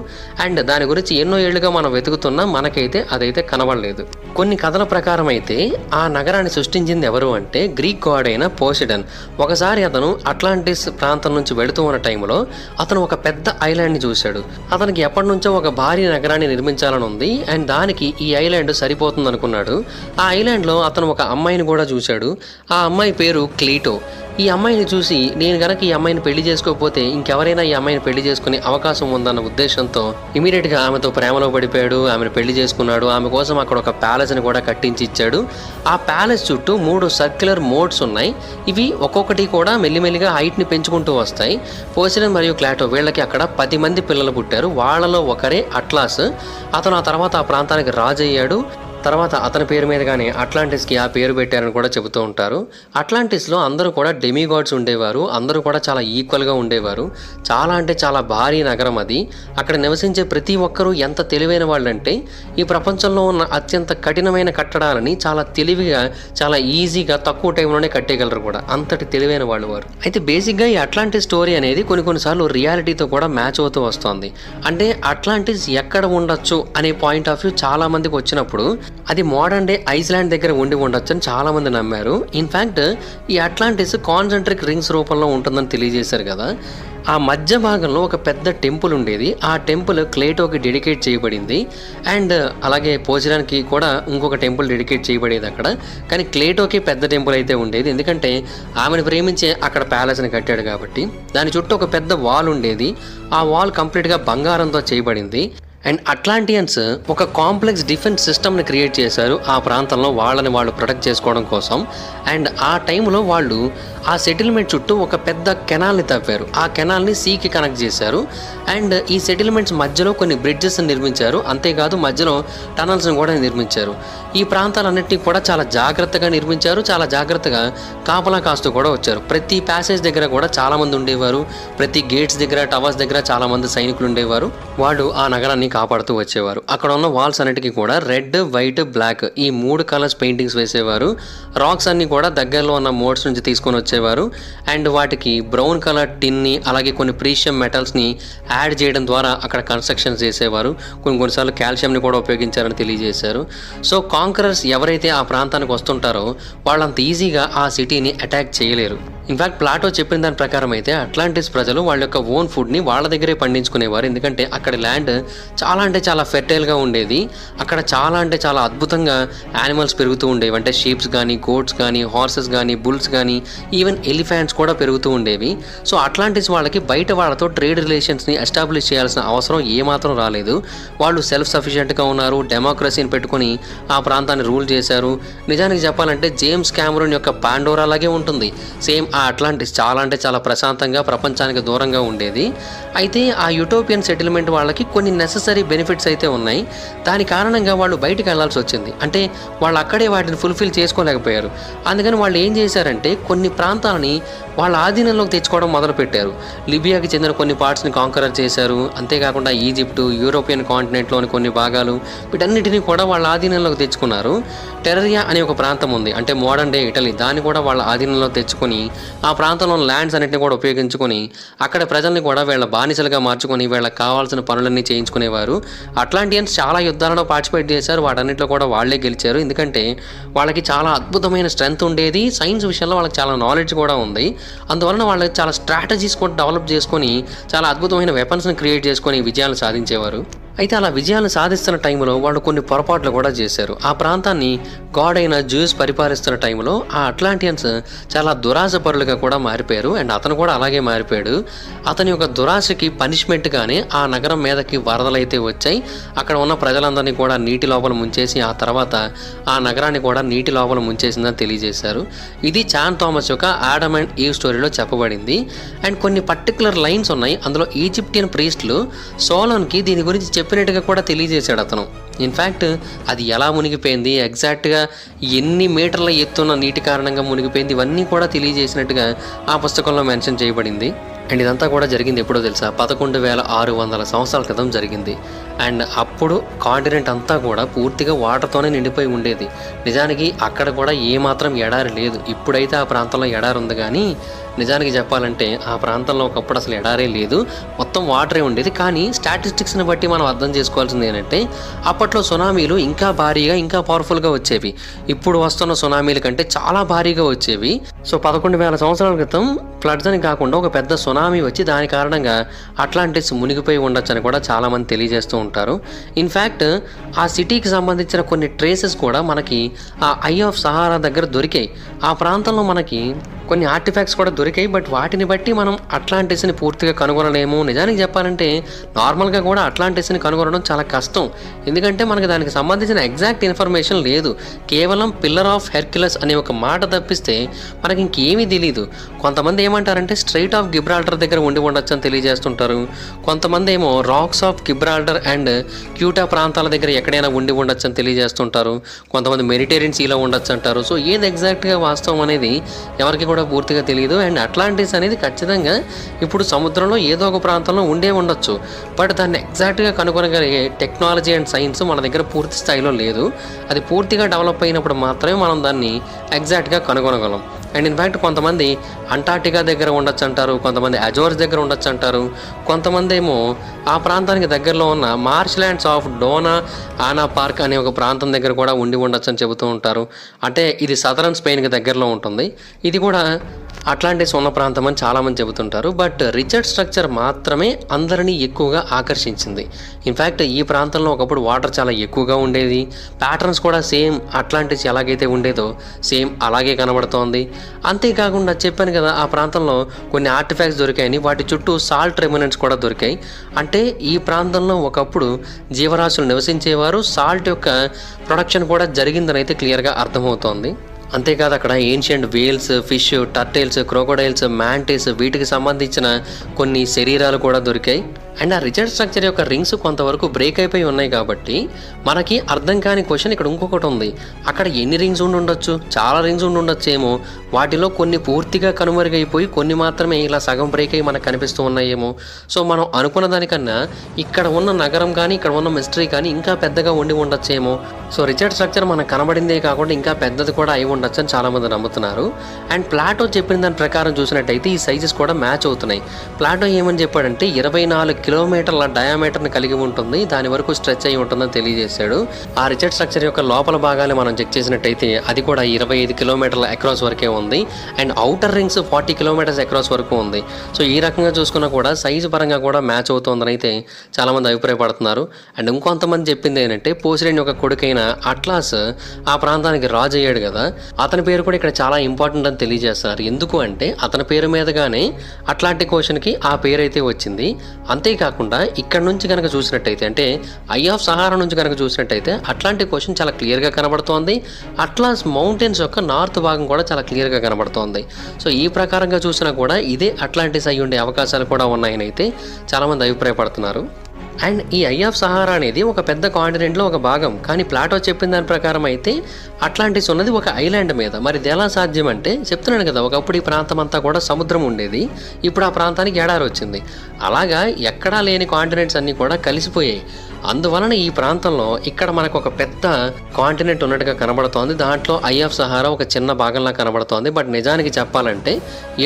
అండ్ దాని గురించి ఎన్నో ఏళ్లుగా మనం వెతుకుతున్నా మనకైతే అదైతే కనబడలేదు. కొన్ని కథల ప్రకారం అయితే ఆ నగరాన్ని సృష్టించింది ఎవరు అంటే గ్రీక్ గాడ్ అయిన పోసిడన్. ఒకసారి అతను అట్లాంటిస్ ప్రాంతం నుంచి వెళుతూ ఉన్న టైంలో అతను ఒక పెద్ద ఐలాండ్ని చూశాడు. అతనికి ఎప్పటి నుంచో ఒక భారీ నగరాన్ని నిర్మించాలని ఉంది అండ్ దానికి ఈ ఐలాండ్ సరిపోతుంది అనుకున్నాడు. ఆ ఐలాండ్లో అతను ఒక అమ్మాయిని కూడా చూశాడు. ఆ అమ్మాయి పేరు క్లీటో. ఈ అమ్మాయిని చూసి నేను గనక ఈ అమ్మాయిని పెళ్లి చేసుకోకపోతే ఇంకెవరైనా ఈ అమ్మాయిని పెళ్లి చేసుకునే అవకాశం ఉందన్న ఉద్దేశంతో ఇమీడియట్గా ఆమెతో ప్రేమలో పడిపోయాడు. ఆమెను పెళ్లి చేసుకున్నాడు. ఆమె కోసం అక్కడ ఒక ప్యాలెస్ని కూడా కట్టించి ఇచ్చాడు. ఆ ప్యాలెస్ చుట్టూ 3 సర్క్యులర్ మోడ్స్ ఉన్నాయి. ఇవి ఒక్కొక్కటి కూడా మెల్లిమెల్లిగా హైట్ని పెంచుకుంటూ వస్తాయి. పోసిడన్ మరియు క్లాటో వీళ్ళకి అక్కడ 10 మంది పిల్లలు పుట్టారు. వాళ్ళలో ఒకరే అట్లాస్. అతను ఆ తర్వాత ఆ ప్రాంతానికి రాజు అయ్యాడు. తర్వాత అతని పేరు మీదగానే అట్లాంటిస్కి ఆ పేరు పెట్టారని కూడా చెబుతూ ఉంటారు. అట్లాంటిస్లో అందరూ కూడా డెమిగాడ్స్ ఉండేవారు. అందరూ కూడా చాలా ఈక్వల్గా ఉండేవారు. చాలా అంటే చాలా భారీ నగరం అది. అక్కడ నివసించే ప్రతి ఒక్కరూ ఎంత తెలివైన వాళ్ళంటే ఈ ప్రపంచంలో ఉన్న అత్యంత కఠినమైన కట్టడాలని చాలా తెలివిగా చాలా ఈజీగా తక్కువ టైంలోనే కట్టేయగలరు కూడా. అంతటి తెలివైన వాళ్ళు వారు. అయితే బేసిక్గా ఈ అట్లాంటిస్ స్టోరీ అనేది కొన్నిసార్లు రియాలిటీతో కూడా మ్యాచ్ అవుతూ వస్తుంది. అంటే అట్లాంటిస్ ఎక్కడ ఉండొచ్చు అనే పాయింట్ ఆఫ్ వ్యూ చాలా మందికి వచ్చినప్పుడు అది మోడర్న్ డే ఐస్లాండ్ దగ్గర ఉండి ఉండొచ్చు అని చాలా మంది నమ్మారు. ఇన్ఫ్యాక్ట్ ఈ అట్లాంటిస్ కాన్సెంట్రిక్ రింగ్స్ రూపంలో ఉంటుందని తెలియజేశారు కదా. ఆ మధ్య భాగంలో ఒక పెద్ద టెంపుల్ ఉండేది. ఆ టెంపుల్ క్లేటోకి డెడికేట్ చేయబడింది. అండ్ అలాగే పోసిడన్కి కూడా ఇంకొక టెంపుల్ డెడికేట్ చేయబడేది అక్కడ. కానీ క్లేటోకి పెద్ద టెంపుల్ అయితే ఉండేది. ఎందుకంటే ఆమెను ప్రేమించే అక్కడ ప్యాలెస్ని కట్టాడు కాబట్టి. దాని చుట్టూ ఒక పెద్ద వాల్ ఉండేది. ఆ వాల్ కంప్లీట్గా బంగారంతో చేయబడింది. అండ్ అట్లాంటియన్స్ ఒక కాంప్లెక్స్ డిఫెన్స్ సిస్టమ్ని క్రియేట్ చేశారు ఆ ప్రాంతంలో వాళ్ళని వాళ్ళు ప్రొటెక్ట్ చేసుకోవడం కోసం. అండ్ ఆ టైంలో వాళ్ళు ఆ సెటిల్మెంట్ చుట్టూ ఒక పెద్ద కెనాల్ని తవ్వారు. ఆ కెనాల్ని సీకి కనెక్ట్ చేశారు. అండ్ ఈ సెటిల్మెంట్స్ మధ్యలో కొన్ని బ్రిడ్జెస్ని నిర్మించారు. అంతేకాదు మధ్యలో టనల్స్ని కూడా నిర్మించారు. ఈ ప్రాంతాలన్నింటినీ కూడా చాలా జాగ్రత్తగా నిర్మించారు. చాలా జాగ్రత్తగా కాపలా కాస్తూ కూడా వచ్చారు. ప్రతి ప్యాసేజ్ దగ్గర కూడా చాలామంది ఉండేవారు. ప్రతి గేట్స్ దగ్గర టవర్స్ దగ్గర చాలామంది సైనికులు ఉండేవారు. వాళ్ళు ఆ నగరాన్ని కాపాడుతూ వచ్చేవారు. అక్కడ ఉన్న వాల్స్ అన్నిటికీ కూడా రెడ్, వైట్, బ్లాక్ ఈ 3 కలర్స్ పెయింటింగ్స్ వేసేవారు. రాక్స్ అన్ని కూడా దగ్గరలో ఉన్న మోడ్స్ నుంచి తీసుకొని వచ్చేవారు. అండ్ వాటికి బ్రౌన్ కలర్ టిన్ని అలాగే కొన్ని ప్రీషియం మెటల్స్ని యాడ్ చేయడం ద్వారా అక్కడ కన్స్ట్రక్షన్స్ చేసేవారు. కొన్నిసార్లు కాల్షియంని కూడా ఉపయోగించారని తెలియజేశారు. సో కాంకరర్స్ ఎవరైతే ఆ ప్రాంతానికి వస్తుంటారో వాళ్ళంత ఈజీగా ఆ సిటీని అటాక్ చేయలేరు. ఇన్ఫ్యాక్ట్ ప్లాటో చెప్పిన దాని ప్రకారం అయితే అట్లాంటిస్ ప్రజలు వాళ్ళ యొక్క ఓన్ ఫుడ్ని వాళ్ళ దగ్గరే పండించుకునేవారు. ఎందుకంటే అక్కడ ల్యాండ్ చాలా అంటే చాలా ఫెర్టైల్గా ఉండేది. అక్కడ చాలా అంటే చాలా అద్భుతంగా యానిమల్స్ పెరుగుతూ ఉండేవి. అంటే షీప్స్ కానీ, గోట్స్ కానీ, హార్సెస్ కానీ, బుల్స్ కానీ, ఈవెన్ ఎలిఫెంట్స్ కూడా పెరుగుతూ ఉండేవి. సో అట్లాంటిస్ వాళ్ళకి బయట వాళ్ళతో ట్రేడ్ రిలేషన్స్ని ఎస్టాబ్లిష్ చేయాల్సిన అవసరం ఏమాత్రం రాలేదు. వాళ్ళు సెల్ఫ్ సఫిషియెంట్గా ఉన్నారు. డెమోక్రసీని పెట్టుకొని ఆ ప్రాంతాన్ని రూల్ చేశారు. నిజానికి చెప్పాలంటే జేమ్స్ క్యామరూన్ యొక్క పాండోరా లాగే ఉంటుంది సేమ్. ఆ అట్లాంటిస్ చాలా అంటే చాలా ప్రశాంతంగా ప్రపంచానికి దూరంగా ఉండేది. అయితే ఆ యూటోపియన్ సెటిల్మెంట్ వాళ్ళకి కొన్ని నెససరీ బెనిఫిట్స్ అయితే ఉన్నాయి. దాని కారణంగా వాళ్ళు బయటికి వెళ్లాల్సి వచ్చింది. అంటే వాళ్ళు అక్కడే వాటిని ఫుల్ఫిల్ చేసుకోలేకపోయారు. అందుకని వాళ్ళు ఏం చేశారంటే కొన్ని ప్రాంతాలని వాళ్ళ ఆధీనంలోకి తెచ్చుకోవడం మొదలుపెట్టారు. లిబియాకి చెందిన కొన్ని పార్ట్స్ని కాంకరర్ చేశారు. అంతేకాకుండా ఈజిప్టు, యూరోపియన్ కాంటినెంట్లోని కొన్ని భాగాలు వీటన్నిటిని కూడా వాళ్ళ ఆధీనంలోకి తెచ్చుకున్నారు. టెర్రియా అనే ఒక ప్రాంతం ఉంది, అంటే మోడర్న్ డే ఇటలీ. దాన్ని కూడా వాళ్ళ ఆధీనంలో తెచ్చుకొని ఆ ప్రాంతంలో ల్యాండ్స్ అన్నింటినీ కూడా ఉపయోగించుకొని అక్కడ ప్రజల్ని కూడా వీళ్ళ బానిసలుగా మార్చుకొని వీళ్ళకి కావాల్సిన పనులన్నీ చేయించుకునేవారు. అట్లాంటియన్స్ చాలా యుద్ధాలలో పార్టిసిపేట్ చేశారు. వాటన్నిటిలో కూడా వాళ్ళే గెలిచారు. ఎందుకంటే వాళ్ళకి చాలా అద్భుతమైన స్ట్రెంగ్త్ ఉండేది. సైన్స్ విషయంలో వాళ్ళకి చాలా నాలెడ్జ్ కూడా ఉంది. అందువలన వాళ్ళకి చాలా స్ట్రాటజీస్ కూడా డెవలప్ చేసుకొని చాలా అద్భుతమైన వెపన్స్ని క్రియేట్ చేసుకొని విజయాలు సాధించేవారు. అయితే అలా విజయాలు సాధిస్తున్న టైంలో వాళ్ళు కొన్ని పొరపాట్లు కూడా చేశారు. ఆ ప్రాంతాన్ని గాడ్ అయిన జ్యూస్ పరిపాలిస్తున్న టైంలో ఆ అట్లాంటియన్స్ చాలా దురాశపరులుగా కూడా మారిపోయారు. అండ్ అతను కూడా అలాగే మారిపోయాడు. అతని యొక్క దురాశకి పనిష్మెంట్గానే ఆ నగరం మీదకి వరదలైతే వచ్చాయి. అక్కడ ఉన్న ప్రజలందరినీ కూడా నీటి లోపల ముంచేసి ఆ తర్వాత ఆ నగరాన్ని కూడా నీటి లోపల ముంచేసిందని తెలియజేశారు. ఇది చాన్ థామస్ యొక్క ఆడమ్ అండ్ ఈవ్ స్టోరీలో చెప్పబడింది. అండ్ కొన్ని పర్టికులర్ లైన్స్ ఉన్నాయి. అందులో ఈజిప్టియన్ ప్రీస్టులు సోలోన్కి దీని గురించి చెప్పినట్టుగా కూడా తెలియజేశాడు అతను. ఇన్ఫ్యాక్ట్ అది ఎలా మునిగిపోయింది, ఎగ్జాక్ట్గా ఎన్ని మీటర్ల ఎత్తున్న నీటి కారణంగా మునిగిపోయింది, ఇవన్నీ కూడా తెలియజేసినట్టుగా ఆ పుస్తకంలో మెన్షన్ చేయబడింది. అండ్ ఇదంతా కూడా జరిగింది ఎప్పుడో తెలుసా, 11,600 సంవత్సరాల క్రితం జరిగింది. అండ్ అప్పుడు కాంటినెంట్ అంతా కూడా పూర్తిగా వాటర్తోనే నిండిపోయి ఉండేది. నిజానికి అక్కడ కూడా ఏమాత్రం ఎడారి లేదు. ఇప్పుడైతే ఆ ప్రాంతంలో ఎడారి ఉంది, కానీ నిజానికి చెప్పాలంటే ఆ ప్రాంతంలో ఒకప్పుడు అసలు ఎడారే లేదు, మొత్తం వాటరే ఉండేది. కానీ స్టాటిస్టిక్స్ని బట్టి మనం అర్థం చేసుకోవాల్సింది ఏంటంటే అప్పట్లో సునామీలు ఇంకా భారీగా ఇంకా పవర్ఫుల్గా వచ్చేవి. ఇప్పుడు వస్తున్న సునామీల కంటే చాలా భారీగా వచ్చేవి. సో 11,000 సంవత్సరాల క్రితం ఫ్లడ్స్ అని కాకుండా ఒక పెద్ద సునామీ వచ్చి దాని కారణంగా అట్లాంటిస్ మునిగిపోయి ఉండొచ్చు అని కూడా చాలామంది తెలియజేస్తూ ఉంటారు. ఇన్ఫ్యాక్ట్ ఆ సిటీకి సంబంధించిన కొన్ని ట్రేసెస్ కూడా మనకి ఆ ఐ ఆఫ్ సహారా దగ్గర దొరికాయి. ఆ ప్రాంతంలో మనకి కొన్ని ఆర్టిఫాక్ట్స్ కూడా దొరికాయి. బట్ వాటిని బట్టి మనం అట్లాంటిస్ని పూర్తిగా కనుగొనలేము. నిజానికి చెప్పాలంటే నార్మల్గా కూడా అట్లాంటిస్ని కనుగొనడం చాలా కష్టం, ఎందుకంటే మనకి దానికి సంబంధించిన ఎగ్జాక్ట్ ఇన్ఫర్మేషన్ లేదు. కేవలం పిల్లర్ ఆఫ్ హెర్క్యులస్ అనే ఒక మాట తప్పిస్తే మనకి ఇంకేమీ తెలియదు. కొంతమంది ఏమంటారంటే స్ట్రైట్ ఆఫ్ గిబ్రాల్టర్ దగ్గర ఉండి ఉండొచ్చు అని తెలియజేస్తుంటారు. కొంతమంది ఏమో రాక్స్ ఆఫ్ గిబ్రాల్టర్ అండ్ క్యూటా ప్రాంతాల దగ్గర ఎక్కడైనా ఉండి ఉండొచ్చు అని తెలియజేస్తుంటారు. కొంతమంది మెడిటేరియన్ సీలో ఉండొచ్చు అంటారు. సో ఏది ఎగ్జాక్ట్గా వాస్తవం అనేది ఎవరికి కూడా పూర్తిగా తెలియదు. అండ్ అట్లాంటిస్ అనేది ఖచ్చితంగా ఇప్పుడు సముద్రంలో ఏదో ఒక ప్రాంతంలో ఉండే ఉండొచ్చు. బట్ దాన్ని ఎగ్జాక్ట్గా కనుగొనగలిగే టెక్నాలజీ అండ్ సైన్స్ మన దగ్గర పూర్తి స్థాయిలో లేదు. అది పూర్తిగా డెవలప్ అయినప్పుడు మాత్రమే మనం దాన్ని ఎగ్జాక్ట్గా కనుగొనగలం. అండ్ ఇన్ఫ్యాక్ట్ కొంతమంది అంటార్టికా దగ్గర ఉండొచ్చు అంటారు, కొంతమంది అజోర్స్ దగ్గర ఉండొచ్చు అంటారు, కొంతమంది ఏమో ఆ ప్రాంతానికి దగ్గరలో ఉన్న marshlands of Dona Ana park అనే ఒక ప్రాంతం దగ్గర కూడా ఉండి ఉండొచ్చు అని చెబుతూ ఉంటారు. అంటే ఇది సదరన్ స్పెయిన్కి దగ్గరలో ఉంటుంది. ఇది కూడా అట్లాంటిస్ ఉన్న ప్రాంతం అని చాలామంది చెబుతుంటారు. బట్ రిచర్డ్ స్ట్రక్చర్ మాత్రమే అందరినీ ఎక్కువగా ఆకర్షించింది. ఇన్ఫ్యాక్ట్ ఈ ప్రాంతంలో ఒకప్పుడు వాటర్ చాలా ఎక్కువగా ఉండేది. ప్యాటర్న్స్ కూడా సేమ్ అట్లాంటిస్ ఎలాగైతే ఉండేదో సేమ్ అలాగే కనబడుతోంది. అంతేకాకుండా చెప్పాను కదా ఆ ప్రాంతంలో కొన్ని ఆర్టిఫాక్ట్స్ దొరికాయని, వాటి చుట్టూ సాల్ట్ రెమినెంట్స్ కూడా దొరికాయి. అంటే ఈ ప్రాంతంలో ఒకప్పుడు జీవరాశులు నివసించేవారు, సాల్ట్ యొక్క ప్రొడక్షన్ కూడా జరిగిందని అయితే క్లియర్గా అర్థమవుతోంది. అంతేకాదు అక్కడ ancient whales, fish, turtles, crocodiles, mantis వీటికి సంబంధించిన కొన్ని శరీరాలు కూడా దొరికాయి. అండ్ ఆ రిచర్డ్ స్ట్రక్చర్ యొక్క రింగ్స్ కొంతవరకు బ్రేక్ అయిపోయి ఉన్నాయి కాబట్టి మనకి అర్థం కాని క్వశ్చన్ ఇక్కడ ఇంకొకటి ఉంది. అక్కడ ఎన్ని రింగ్స్ ఉండి ఉండొచ్చు? చాలా రింగ్స్ ఉండి ఉండొచ్చేమో. వాటిలో కొన్ని పూర్తిగా కనుమరుగైపోయి కొన్ని మాత్రమే ఇలా సగం బ్రేక్ అయ్యి మనకు కనిపిస్తూ ఉన్నాయేమో. సో మనం అనుకున్న దానికన్నా ఇక్కడ ఉన్న నగరం కానీ ఇక్కడ ఉన్న మిస్టరీ కానీ ఇంకా పెద్దగా ఉండి ఉండొచ్చేమో. సో రిచర్డ్ స్ట్రక్చర్ మనకు కనబడిందే కాకుండా ఇంకా పెద్దది కూడా అయి ఉండొచ్చు అని చాలామంది నమ్ముతున్నారు. అండ్ ప్లాటో చెప్పిన దాని ప్రకారం చూసినట్టయితే ఈ సైజెస్ కూడా మ్యాచ్ అవుతున్నాయి. ప్లాటో ఏమని చెప్పాడంటే 24 కిలోమీటర్ల డయామీటర్ని కలిగి ఉంటుంది, దాని వరకు స్ట్రెచ్ అయి ఉంటుందని తెలియజేశాడు. ఆ రిచర్డ్ స్ట్రక్చర్ యొక్క లోపల భాగాన్ని మనం చెక్ చేసినట్టయితే అది కూడా 25 కిలోమీటర్ల అక్రాస్ వరకే ఉంది. And outer rings 40 kilometres across వరకు ఉంది. సో ఈ రకంగా చూసుకున్నా కూడా సైజు పరంగా కూడా మ్యాచ్ అవుతుందని అయితే చాలామంది అభిప్రాయపడుతున్నారు. అండ్ ఇంకొంతమంది చెప్పింది ఏంటంటే పోసిడైన్ యొక్క కొడుకైన అట్లాస్ ఆ ప్రాంతానికి రాజు అయ్యాడు కదా, అతని పేరు కూడా ఇక్కడ చాలా ఇంపార్టెంట్ అని తెలియజేస్తున్నారు. ఎందుకు అంటే అతని పేరు మీదగానే అట్లాంటిక్ ఓషన్కి ఆ పేరు అయితే వచ్చింది. అంతేకాకుండా ఇక్కడ నుంచి కనుక చూసినట్టయితే అంటే ఐ ఆఫ్ సహారా నుంచి కనుక చూసినట్టయితే అట్లాంటిక్ ఓషన్ చాలా క్లియర్గా కనబడుతోంది. అట్లాస్ మౌంటైన్స్ యొక్క నార్త్ భాగం కూడా చాలా క్లియర్గా కనబడుతోంది. సో ఈ ప్రకారంగా చూసినా కూడా ఇదే అట్లాంటిస్ అయి ఉండే అవకాశాలు కూడా ఉన్నాయని అయితే చాలామంది అభిప్రాయపడుతున్నారు. అండ్ ఈ ఐ ఆఫ్ సహారా అనేది ఒక పెద్ద కాంటినెంట్లో ఒక భాగం. కానీ ప్లాటో చెప్పిన దాని ప్రకారం అయితే అట్లాంటిస్ ఉన్నది ఒక ఐలాండ్ మీద. మరి ఇది ఎలా సాధ్యం అంటే చెప్తున్నాను కదా, ఒకప్పుడు ఈ ప్రాంతం అంతా కూడా సముద్రం ఉండేది, ఇప్పుడు ఆ ప్రాంతానికి ఎడారి వచ్చింది. అలాగా ఎక్కడా లేని కాంటినెంట్స్ అన్నీ కూడా కలిసిపోయాయి. అందువలన ఈ ప్రాంతంలో ఇక్కడ మనకు ఒక పెద్ద కాంటినెంట్ ఉన్నట్టుగా కనబడుతోంది. దాంట్లో ఐ ఆఫ్ సహారా ఒక చిన్న భాగంలా కనబడుతోంది. బట్ నిజానికి చెప్పాలంటే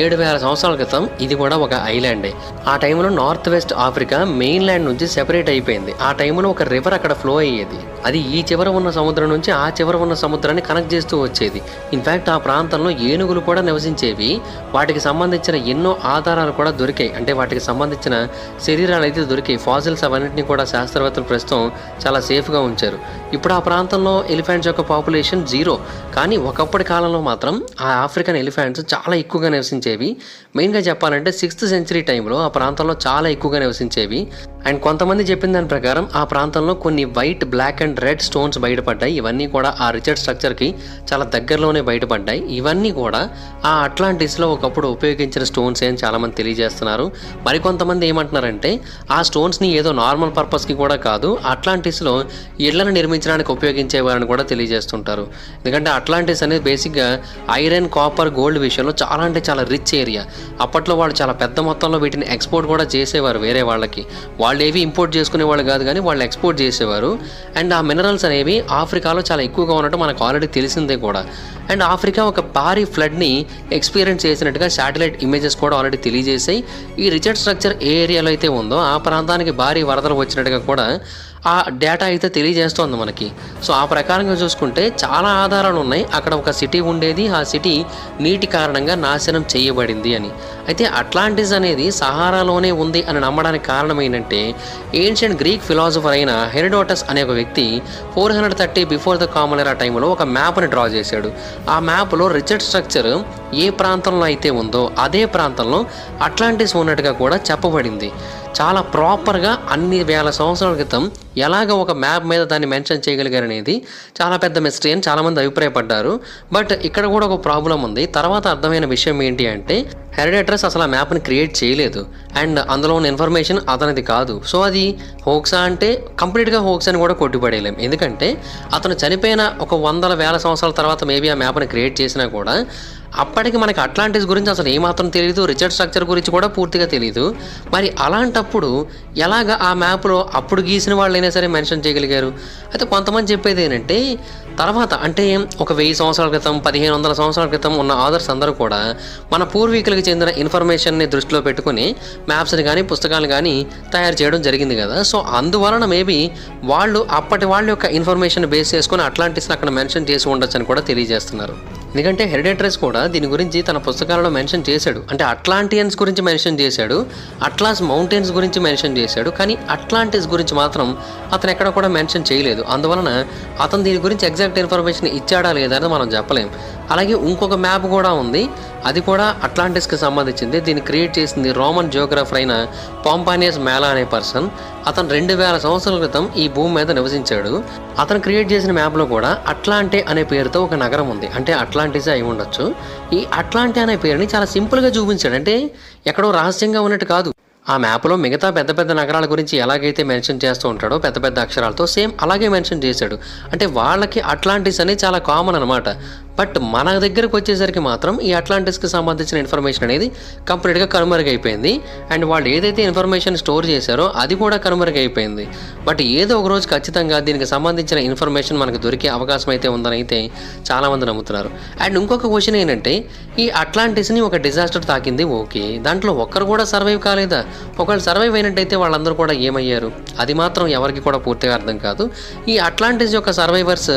7,000 సంవత్సరాల క్రితం ఇది కూడా ఒక ఐలాండే. ఆ టైంలో north west Africa main land నుంచి సెపరేట్ అయిపోయింది. ఆ టైంలో ఒక రివర్ అక్కడ ఫ్లో అయ్యేది. అది ఈ చివర ఉన్న సముద్రం నుంచి ఆ చివర ఉన్న సముద్రాన్ని కనెక్ట్ చేస్తూ వచ్చేది. ఇన్ఫ్యాక్ట్ ఆ ప్రాంతంలో ఏనుగులు కూడా నివసించేవి. వాటికి సంబంధించిన ఎన్నో ఆధారాలు కూడా దొరికాయి. అంటే వాటికి సంబంధించిన శరీరాలు అయితే దొరికాయి. ఫాసిల్స్ అవన్నింటినీ కూడా శాస్త్రవేత్తలు ప్రస్తుతం చాలా సేఫ్గా ఉంచారు. ఇప్పుడు ఆ ప్రాంతంలో ఎలిఫెంట్స్ యొక్క పాపులేషన్ 0. కానీ ఒకప్పటి కాలంలో మాత్రం ఆ ఆఫ్రికన్ ఎలిఫెంట్స్ చాలా ఎక్కువగా నివసించేవి. మెయిన్గా చెప్పాలంటే 6th సెంచరీ టైంలో ఆ ప్రాంతంలో చాలా ఎక్కువగా నివసించేవి. అండ్ కొంతమంది చెప్పిన దాని ప్రకారం ఆ ప్రాంతంలో కొన్ని white, black and red stones బయటపడ్డాయి. ఇవన్నీ కూడా ఆ రిచర్డ్ స్ట్రక్చర్కి చాలా దగ్గరలోనే బయటపడ్డాయి. ఇవన్నీ కూడా ఆ అట్లాంటిస్లో ఒకప్పుడు ఉపయోగించిన స్టోన్స్ అని చాలామంది తెలియజేస్తున్నారు. మరికొంతమంది కొంతమంది ఏమంటున్నారంటే ఆ స్టోన్స్ని ఏదో నార్మల్ పర్పస్కి కూడా కాదు, అట్లాంటిస్లో ఇళ్లను నిర్మించడానికి ఉపయోగించేవారని కూడా తెలియజేస్తుంటారు. ఎందుకంటే అట్లాంటిస్ అనేది బేసిక్గా ఐరన్, కాపర్, గోల్డ్ విషయంలో చాలా అంటే చాలా రిచ్ ఏరియా. అప్పట్లో వాళ్ళు చాలా పెద్ద మొత్తంలో వీటిని ఎక్స్పోర్ట్ కూడా చేసేవారు వేరే వాళ్ళకి. వాళ్ళు ఏవి ఇంపోర్ట్ చేసుకునే వాళ్ళు కాదు, కానీ వాళ్ళు ఎక్స్పోర్ట్ చేసేవారు. అండ్ ఆ మినరల్స్ అనేవి ఆఫ్రికాలో చాలా ఎక్కువగా ఉన్నట్టు మనకు ఆల్రెడీ తెలిసిందే కూడా. అండ్ ఆఫ్రికా ఒక భారీ ఫ్లడ్ని ఎక్స్పీరియన్స్ చేసినట్టుగా శాటిలైట్ ఇమేజెస్ కూడా ఆల్రెడీ తెలియజేసాయి. ఈ రిచర్డ్ స్ట్రక్చర్ ఏ ఏరియాలో అయితే ఉందో ఆ ప్రాంతానికి భారీ వరదలు వచ్చినట్టుగా కూడా ఆ డేటా అయితే తెలియజేస్తోంది మనకి. సో ఆ ప్రకారంగా చూసుకుంటే చాలా ఆధారాలు ఉన్నాయి. అక్కడ ఒక సిటీ ఉండేది, ఆ సిటీ నీటి కారణంగా నాశనం చేయబడింది అని. అయితే అట్లాంటిస్ అనేది సహారాలోనే ఉంది అని నమ్మడానికి కారణం ఏంటంటే ఏన్షియంట్ గ్రీక్ ఫిలాసఫర్ అయిన హెరోడోటస్ అనే ఒక వ్యక్తి 430 బిఫోర్ ద కామన్ ఎరా టైంలో ఒక మ్యాప్ని డ్రా చేశాడు. ఆ మ్యాప్లో రిచర్డ్ స్ట్రక్చర్ ఏ ప్రాంతంలో అయితే ఉందో అదే ప్రాంతంలో అట్లాంటిస్ ఉన్నట్టుగా కూడా చెప్పబడింది. చాలా ప్రాపర్గా అన్ని వేల సంవత్సరాల క్రితం ఎలాగ ఒక మ్యాప్ మీద దాన్ని మెన్షన్ చేయగలిగారు అనేది చాలా పెద్ద మిస్టరీ అని చాలామంది అభిప్రాయపడ్డారు. బట్ ఇక్కడ కూడా ఒక ప్రాబ్లం ఉంది. తర్వాత అర్థమైన విషయం ఏంటి అంటే హెరోడోటస్ అసలు ఆ మ్యాప్ని క్రియేట్ చేయలేదు, అండ్ అందులో ఉన్న ఇన్ఫర్మేషన్ అతనిది కాదు. సో అది హోక్సా అంటే కంప్లీట్గా హోక్స్ అని కూడా కొట్టిపడేయలేం. ఎందుకంటే అతను చనిపోయిన ఒక వందల వేల సంవత్సరాల తర్వాత మేబీ ఆ మ్యాప్ని క్రియేట్ చేసినా కూడా అప్పటికి మనకి అట్లాంటిస్ గురించి అసలు ఏమాత్రం తెలియదు, రిచర్డ్ స్ట్రక్చర్ గురించి కూడా పూర్తిగా తెలియదు. మరి అలాంటప్పుడు ఎలాగ ఆ మ్యాప్లో అప్పుడు గీసిన వాళ్ళైనా సరే మెన్షన్ చేయగలిగారు? అయితే కొంతమంది చెప్పేది ఏంటంటే తర్వాత అంటే ఒక 1000 సంవత్సరాల క్రితం, 1500 సంవత్సరాల క్రితం ఉన్న ఆథర్స్ అందరూ కూడా మన పూర్వీకులకు చెందిన ఇన్ఫర్మేషన్ని దృష్టిలో పెట్టుకుని మ్యాప్స్ని కానీ పుస్తకాలు కానీ తయారు చేయడం జరిగింది కదా. సో అందువలన మేబీ వాళ్ళు అప్పటి వాళ్ళ యొక్క ఇన్ఫర్మేషన్ బేస్ చేసుకుని అట్లాంటిస్ని అక్కడ మెన్షన్ చేసి ఉండొచ్చు అని కూడా తెలియజేస్తున్నారు. ఎందుకంటే హెరోడోటస్ కూడా దీని గురించి తన పుస్తకాలలో మెన్షన్ చేశాడు. అంటే అట్లాంటియన్స్ గురించి మెన్షన్ చేశాడు, అట్లాస్ మౌంటైన్స్ గురించి మెన్షన్ చేశాడు, కానీ అట్లాంటిస్ గురించి మాత్రం అతను ఎక్కడ కూడా మెన్షన్ చేయలేదు. అందువలన అతను దీని గురించి ఎగ్జాక్ట్ ఇన్ఫర్మేషన్ ఇచ్చాడా లేదా అని మనం చెప్పలేం. అలాగే ఇంకొక మ్యాప్ కూడా ఉంది, అది కూడా అట్లాంటిస్కి సంబంధించింది. దీన్ని క్రియేట్ చేసింది రోమన్ జియోగ్రాఫర్ అయిన పాంపానియస్ మేలా అనే పర్సన్. అతను 2000 సంవత్సరాల క్రితం ఈ భూమి మీద నివసించాడు. అతను క్రియేట్ చేసిన మ్యాప్లో కూడా అట్లాంటే అనే పేరుతో ఒక నగరం ఉంది. అంటే అట్లాంటిస్ అయి ఉండొచ్చు. ఈ అట్లాంటే అనే పేరుని చాలా సింపుల్గా చూపించాడు, అంటే ఎక్కడో రహస్యంగా ఉన్నట్టు కాదు. ఆ మ్యాప్లో మిగతా పెద్ద పెద్ద నగరాల గురించి ఎలాగైతే మెన్షన్ చేస్తూ ఉంటాడో పెద్ద పెద్ద అక్షరాలతో సేమ్ అలాగే మెన్షన్ చేశాడు. అంటే వాళ్ళకి అట్లాంటిస్ అనేది చాలా కామన్ అనమాట. బట్ మన దగ్గరకు వచ్చేసరికి మాత్రం ఈ అట్లాంటిస్కి సంబంధించిన ఇన్ఫర్మేషన్ అనేది కంప్లీట్గా కనుమరుగైపోయింది. అండ్ వాళ్ళు ఏదైతే ఇన్ఫర్మేషన్ స్టోర్ చేశారో అది కూడా కనుమరుగైపోయింది. బట్ ఏదో ఒక రోజు ఖచ్చితంగా దీనికి సంబంధించిన ఇన్ఫర్మేషన్ మనకు దొరికే అవకాశం అయితే ఉందని అయితే చాలామంది నమ్ముతున్నారు. అండ్ ఇంకొక క్వశ్చన్ ఏంటంటే ఈ అట్లాంటిస్ని ఒక డిజాస్టర్ తాకింది, ఓకే, దాంట్లో ఒక్కరు కూడా సర్వైవ్ కాలేదా? ఒకవేళ సర్వైవ్ అయినట్టయితే వాళ్ళందరూ కూడా ఏమయ్యారు? అది మాత్రం ఎవరికి కూడా పూర్తిగా అర్థం కాదు. ఈ అట్లాంటిస్ యొక్క సర్వైవర్స్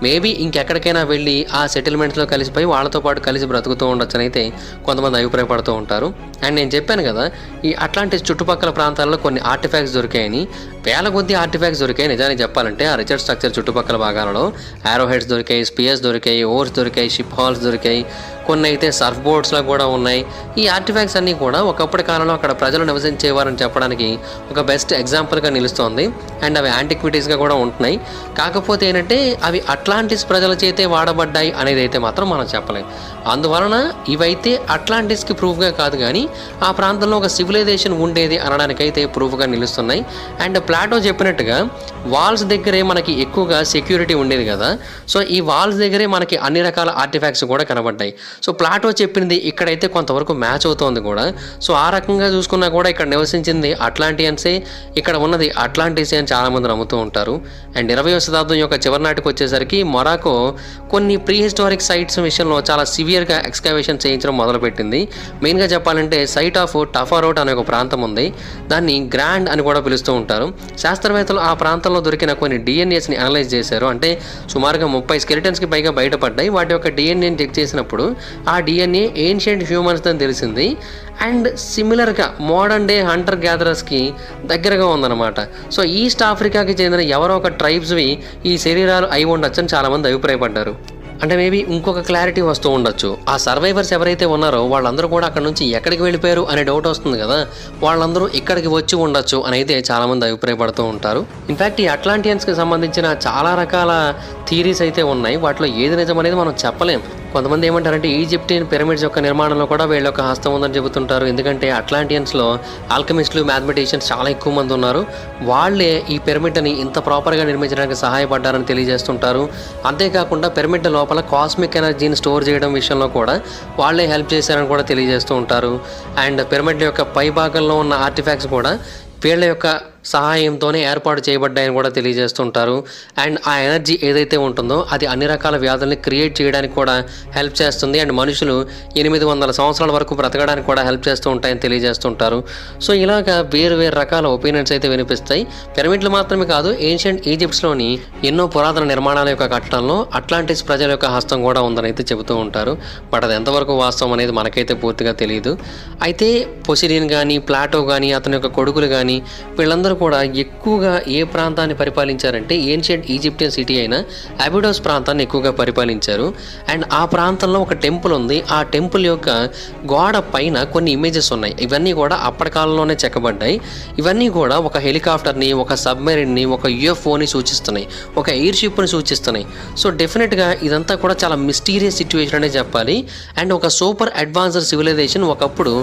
మేబీ ఇంకెక్కడికైనా వెళ్ళి ఆ సెటిల్మెంట్స్లో కలిసిపోయి వాళ్ళతో పాటు కలిసి బ్రతుకుతూ ఉండొచ్చు అని అయితే కొంతమంది అభిప్రాయపడుతూ ఉంటారు. అండ్ నేను చెప్పాను కదా ఈ అట్లాంటిస్ చుట్టుపక్కల ప్రాంతాల్లో కొన్ని ఆర్టిఫాక్ట్స్ దొరికాయని. వేల కొద్ది ఆర్టిఫాక్ట్స్ దొరికాయి. నిజానికి చెప్పాలంటే ఆ రిచర్డ్ స్ట్రక్చర్ చుట్టుపక్కల భాగాలలో యారో హెడ్స్ దొరికాయి, స్పియర్స్ దొరికాయి, ఓర్స్ దొరికాయి, షిప్ హాల్స్ దొరికాయి, కొన్ని అయితే సర్ఫ్ బోర్డ్స్లో కూడా ఉన్నాయి. ఈ ఆర్టిఫాక్ట్స్ అన్నీ కూడా ఒకప్పటి కాలంలో అక్కడ ప్రజలు నివసించేవారని చెప్పడానికి ఒక బెస్ట్ ఎగ్జాంపుల్గా నిలుస్తోంది. అండ్ అవి యాంటిక్విటీస్గా కూడా ఉంటున్నాయి. కాకపోతే ఏంటంటే అవి అట్లాంటిస్ ప్రజల చేతే వాడబడ్డాయి అనేది అయితే మాత్రం మనం చెప్పలేం. అందువలన ఇవైతే అట్లాంటిస్కి ప్రూఫ్గా కాదు, కానీ ఆ ప్రాంతంలో ఒక సివిలైజేషన్ ఉండేది అనడానికైతే ప్రూఫ్గా నిలుస్తున్నాయి. అండ్ ప్లాటో చెప్పినట్టుగా వాల్స్ దగ్గరే మనకి ఎక్కువగా సెక్యూరిటీ ఉండేది కదా. సో ఈ వాల్స్ దగ్గరే మనకి అన్ని రకాల ఆర్టిఫాక్ట్స్ కూడా కనబడ్డాయి. సో ప్లాటో చెప్పింది ఇక్కడైతే కొంతవరకు మ్యాచ్ అవుతోంది కూడా. సో ఆ రకంగా చూసుకున్నా కూడా ఇక్కడ నివసించింది అట్లాంటియన్సే, ఇక్కడ ఉన్నది అట్లాంటిసే అని చాలామంది నమ్ముతూ ఉంటారు. అండ్ 20వ శతాబ్దం యొక్క చివరి నాటికి వచ్చేసరికి మొరాకో కొన్ని ప్రీ హిస్టారిక్ సైట్స్ విషయంలో చాలా సివియర్గా ఎక్స్కవేషన్ చేయించడం మొదలుపెట్టింది. మెయిన్గా చెప్పాలంటే సైట్ ఆఫ్ టఫారోట్ అనే ఒక ప్రాంతం ఉంది. దాన్ని గ్రాండ్ అని కూడా పిలుస్తూ ఉంటారు. శాస్త్రవేత్తలు ఆ ప్రాంతంలో దొరికిన కొన్ని డిఎన్ఏస్ని అనలైజ్ చేశారు. అంటే సుమారుగా 30 స్కెలిటన్స్కి పైగా బయటపడ్డాయి. వాటి యొక్క డిఎన్ఏని చెక్ చేసినప్పుడు ఆ డిఎన్ఏ ఏన్షియంట్ హ్యూమన్స్ అని తెలిసింది. అండ్ సిమిలర్గా మోడర్న్ డే హంటర్ గ్యాదరర్స్కి దగ్గరగా ఉందన్నమాట. సో ఈస్ట్ ఆఫ్రికాకి చెందిన ఎవరో ఒక ట్రైబ్స్వి ఈ శరీరాలు అయి ఉండొచ్చు అని చాలామంది అభిప్రాయపడ్డారు. అంటే మేబీ ఇంకొక క్లారిటీ వస్తూ ఉండొచ్చు. ఆ సర్వైవర్స్ ఎవరైతే ఉన్నారో వాళ్ళందరూ కూడా అక్కడ నుంచి ఎక్కడికి వెళ్ళిపోయారు అనే డౌట్ వస్తుంది కదా, వాళ్ళందరూ ఇక్కడికి వచ్చి ఉండొచ్చు అని అయితే చాలామంది అభిప్రాయపడుతూ ఉంటారు. ఇన్ఫ్యాక్ట్ ఈ అట్లాంటియన్స్కి సంబంధించిన చాలా రకాల థీరీస్ అయితే ఉన్నాయి. వాటిలో ఏది నిజం అనేది మనం చెప్పలేం. కొంతమంది ఏమంటారంటే ఈజిప్టియన్ పిరమిడ్స్ యొక్క నిర్మాణంలో కూడా వీళ్ళ యొక్క హస్తం ఉందని చెబుతుంటారు. ఎందుకంటే అట్లాంటియన్స్లో ఆల్కమిస్టులు, మ్యాథమెటిషియన్స్ చాలా ఎక్కువ మంది ఉన్నారు. వాళ్ళే ఈ పిరమిడ్ని ఇంత ప్రాపర్గా నిర్మించడానికి సహాయపడ్డారని తెలియజేస్తుంటారు. అంతేకాకుండా పిరమిడ్ లోపల కాస్మిక్ ఎనర్జీని స్టోర్ చేయడం విషయంలో కూడా వాళ్ళే హెల్ప్ చేశారని కూడా తెలియజేస్తూ ఉంటారు. అండ్ పిరమిడ్ యొక్క పై భాగంలో ఉన్న ఆర్టిఫాక్ట్స్ కూడా వీళ్ళ యొక్క సహాయంతోనే ఏర్పాటు చేయబడ్డాయని కూడా తెలియజేస్తుంటారు. అండ్ ఆ ఎనర్జీ ఏదైతే ఉంటుందో అది అన్ని రకాల వ్యాధుల్ని క్రియేట్ చేయడానికి కూడా హెల్ప్ చేస్తుంది. అండ్ మనుషులు 800 సంవత్సరాల వరకు బ్రతకడానికి కూడా హెల్ప్ చేస్తూ ఉంటాయని తెలియజేస్తుంటారు. సో ఇలాగా వేరు వేరు రకాల ఒపీనియన్స్ అయితే వినిపిస్తాయి. పిరమిడ్లు మాత్రమే కాదు, ఏన్షియంట్ ఈజిప్ట్స్లోని ఎన్నో పురాతన నిర్మాణాల యొక్క కట్టడంలో అట్లాంటిస్ ప్రజల యొక్క హస్తం కూడా ఉందని అయితే చెబుతూ ఉంటారు. బట్ అది ఎంతవరకు వాస్తవం అనేది మనకైతే పూర్తిగా తెలియదు. అయితే పొసిడియన్ కానీ, ప్లాటో కానీ, అతని యొక్క కొడుకులు కానీ వీళ్ళందరూ కూడా ఎక్కువగా ఏ ప్రాంతాన్ని పరిపాలించారంటే ఏన్షియంట్ ఈజిప్టియన్ సిటీ అయిన అబిడోస్ ప్రాంతాన్ని ఎక్కువగా పరిపాలించారు. అండ్ ఆ ప్రాంతంలో ఒక టెంపుల్ ఉంది. ఆ టెంపుల్ యొక్క గోడ పైన కొన్ని ఇమేజెస్ ఉన్నాయి. ఇవన్నీ కూడా అప్పటి కాలంలోనే చెక్కబడ్డాయి. ఇవన్నీ కూడా ఒక హెలికాప్టర్ని, ఒక సబ్మెరీన్ని, ఒక యూఎఫ్ఓని సూచిస్తున్నాయి, ఒక ఎయిర్ షిప్ని సూచిస్తున్నాయి. సో డెఫినెట్గా ఇదంతా కూడా చాలా మిస్టీరియస్ సిచ్యువేషన్ అనే చెప్పాలి. అండ్ ఒక సూపర్ అడ్వాన్స్డ్ సివిలైజేషన్ ఒకప్పుడు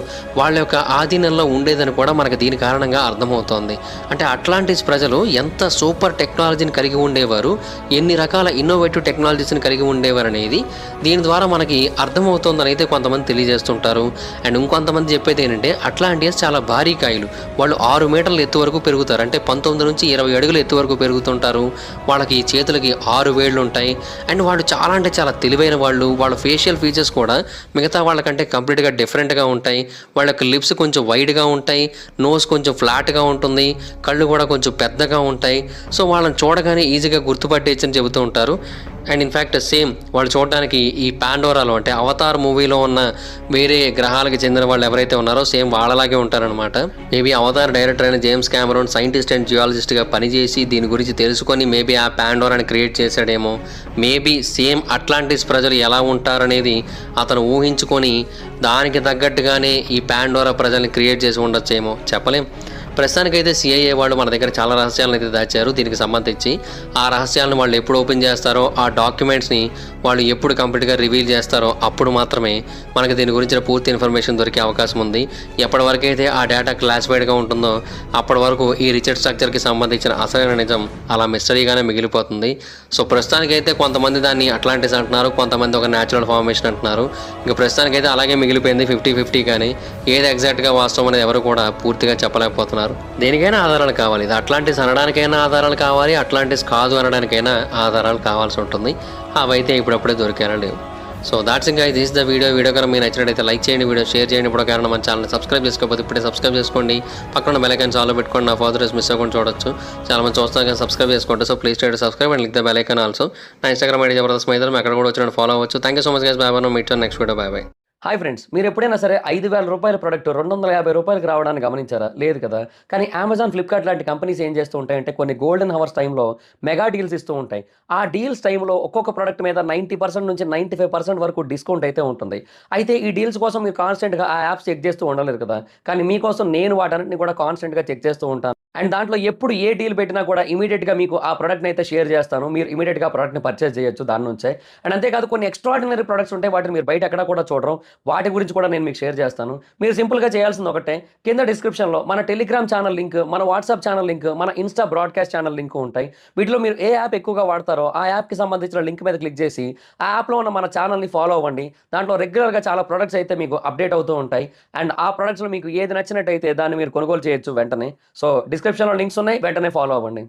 వాళ్ళ యొక్క ఆధీనంలో ఉండేదని కూడా మనకు దీని కారణంగా అర్థమవుతోంది. అంటే అట్లాంటిస్ ప్రజలు ఎంత సూపర్ టెక్నాలజీని కలిగి ఉండేవారు, ఎన్ని రకాల ఇన్నోవేటివ్ టెక్నాలజీస్ని కలిగి ఉండేవారు అనేది దీని ద్వారా మనకి అర్థమవుతోందని అయితే కొంతమంది తెలియజేస్తుంటారు. అండ్ ఇంకొంతమంది చెప్పేది ఏంటంటే అట్లాంటిస్ చాలా భారీ కాయలు, వాళ్ళు 6 మీటర్ల ఎత్తు వరకు పెరుగుతారు. అంటే 19 నుంచి 20 అడుగుల ఎత్తు వరకు పెరుగుతుంటారు. వాళ్ళకి చేతులకి 6 వేళ్ళు ఉంటాయి. అండ్ వాళ్ళు చాలా అంటే చాలా తెలివైన వాళ్ళు. వాళ్ళ ఫేషియల్ ఫీచర్స్ కూడా మిగతా వాళ్ళకంటే కంప్లీట్గా డిఫరెంట్గా ఉంటాయి. వాళ్ళ యొక్క లిప్స్ కొంచెం వైడ్గా ఉంటాయి, నోస్ కొంచెం ఫ్లాట్గా ఉంటుంది, కళ్ళు కూడా కొంచెం పెద్దగా ఉంటాయి. సో వాళ్ళని చూడగానే ఈజీగా గుర్తుపట్టేయచ్చని చెబుతూ ఉంటారు. అండ్ ఇన్ఫ్యాక్ట్ సేమ్ వాళ్ళు చూడడానికి ఈ పాండోరాలో అంటే అవతార్ మూవీలో ఉన్న వేరే గ్రహాలకు చెందిన వాళ్ళు ఎవరైతే ఉన్నారో సేమ్ వాళ్ళలాగే ఉంటారనమాట. మేబీ అవతార్ డైరెక్టర్ అయిన జేమ్స్ కెమెరాన్ సైంటిస్ట్ అండ్ జియాలజిస్ట్గా పనిచేసి దీని గురించి తెలుసుకొని మేబీ ఆ పాండోరాని క్రియేట్ చేశాడేమో. మేబీ సేమ్ అట్లాంటిస్ ప్రజలు ఎలా ఉంటారనేది అతను ఊహించుకొని దానికి తగ్గట్టుగానే ఈ పాండోరా ప్రజల్ని క్రియేట్ చేసి ఉండొచ్చేమో, చెప్పలేం. ప్రస్తుతానికైతే సిఐఏ వాళ్ళు మన దగ్గర చాలా రహస్యాలను అయితే దాచారు దీనికి సంబంధించి. ఆ రహస్యాలను వాళ్ళు ఎప్పుడు ఓపెన్ చేస్తారో, ఆ డాక్యుమెంట్స్ని వాళ్ళు ఎప్పుడు కంప్లీట్గా రివీల్ చేస్తారో అప్పుడు మాత్రమే మనకి దీని గురించిన పూర్తి ఇన్ఫర్మేషన్ దొరికే అవకాశం ఉంది. ఎప్పటి వరకు అయితే ఆ డేటా క్లాసిఫైడ్గా ఉంటుందో అప్పటి వరకు ఈ రిచర్డ్ స్ట్రక్చర్కి సంబంధించిన అసలైన నిజం అలా మిస్టరీగానే మిగిలిపోతుంది. సో ప్రస్తుతానికైతే కొంతమంది దాన్ని అట్లాంటిస్ అంటున్నారు, కొంతమంది ఒక న్యాచురల్ ఫార్మేషన్ అంటున్నారు. ఇంకా ప్రస్తుతానికైతే అలాగే మిగిలిపోయింది 50-50. కానీ ఏది ఎగ్జాక్ట్గా వాస్తవం అనేది ఎవరు కూడా పూర్తిగా చెప్పలేకపోతున్నారు. దేనికైనా ఆధారాలు కావాలి. ఇది అట్లాంటిస్ అనడానికైనా ఆధారాలు కావాలి, అట్లాంటిస్ కాదు అనడానికైనా ఆధారాలు కావాల్సి ఉంటుంది. అవైతే ఇప్పుడప్పుడే దొరికేలా లేవు. సో దాట్స్ ఇంకా దిస్ ద వీడియో కనుక మీకు నచ్చినట్టయితే లైక్ చేయండి, వీడియో షేర్ చేయండి. ఇప్పుడు కారణం మన ఛానల్ సబ్స్క్రైబ్ చేసుకోకపోతే ఇప్పుడే సబ్స్క్రైబ్ చేసుకోండి. పక్కన బెల్ ఐకాన్ ఆల్లో పెట్టుకోండి. నా ఫర్దర్ మిస్ అవ్వకుండా చూడొచ్చు. చాలా మంది చూస్తాను కానీ సబ్స్క్రైబ్ చేసుకోండి. So please try to subscribe and click the bell icon also. నా ఇన్స్టాగ్రామ్ ఐడి జబర్దస్త్ మైదర్, అక్కడ కూడా వచ్చినట్టు ఫాలో అవ్వచ్చు. Thank you so much guys. By by. Meet next video. By by. Hi friends, మీరు ఎప్పుడైనా సరే 5,000 రూపాయల ప్రోడక్ట్ 250 రూపాయలకి రావడాన్ని గమనించారా? లేదు కదా. కానీ అమెజాన్, ఫ్లిప్కార్ట్ లాంటి కంపెనీస్ ఏం చేస్తూ ఉంటాయంటే కొన్ని గోల్డెన్ హవర్స్ టైంలో మెగా డీల్స్ ఇస్తూ ఉంటాయి. ఆ డీల్స్ టైంలో ఒక్కొక్క ప్రోడక్ట్ మీద 90% నుంచి 95% వరకు డిస్కౌంట్ అయితే ఉంటుంది. అయితే ఈ డీల్స్ కోసం మీరు కాన్స్టెంట్గా ఆ యాప్స్ చెక్ చేస్తూ ఉండలేదు కదా. కానీ మీకోసం నేను వాటన్నిటిని కూడా కాన్స్టెంట్గా చెక్ చేస్తూ ఉంటాను. అండ్ దాంట్లో ఎప్పుడు ఏ డీల్ పెట్టినా కూడా ఇమీడియట్గా మీకు ఆ ప్రోడక్ట్ని అయితే షేర్ చేస్తాను. మీరు ఇమీడియట్గా ఆ ప్రోడక్ట్ని పర్చేస్ చేయొచ్చు దాని నుంచే. అండ్ అంతేకాదు కొన్ని ఎక్స్ట్రాడినరీ ప్రొడక్ట్స్ ఉంటాయి, వాటిని మీరు బయట ఎక్కడ కూడా చూడరు. వాటి గురించి కూడా నేను మీకు షేర్ చేస్తాను. మీరు సింపుల్గా చేయాల్సింది ఒకటే, కింద డిస్క్రిప్షన్లో మన టెలిగ్రామ్ ఛానల్ లింక్, మన వాట్సాప్ ఛానల్ లింక్, మన ఇన్స్టా బ్రాడ్కాస్ట్ ఛానల్ లింక్ ఉంటాయి. వీటిలో మీరు ఏ యాప్ ఎక్కువగా వాడతారో ఆ యాప్కి సంబంధించిన లింక్ మీద క్లిక్ చేసి ఆ యాప్లో ఉన్న మన ఛానల్ని ఫాలో అవ్వండి. దాంట్లో రెగ్యులర్గా చాలా ప్రొడక్ట్స్ అయితే మీకు అప్డేట్ అవుతూ ఉంటాయి. అండ్ ఆ ప్రొడక్ట్స్లో మీకు ఏది నచ్చినట్టయితే దాన్ని మీరు కొనుగోలు చేయొచ్చు వెంటనే. సో డిస్క్రిప్షన్లో లింక్స్ ఉన్నాయి, వెంటనే ఫాలో అవ్వండి.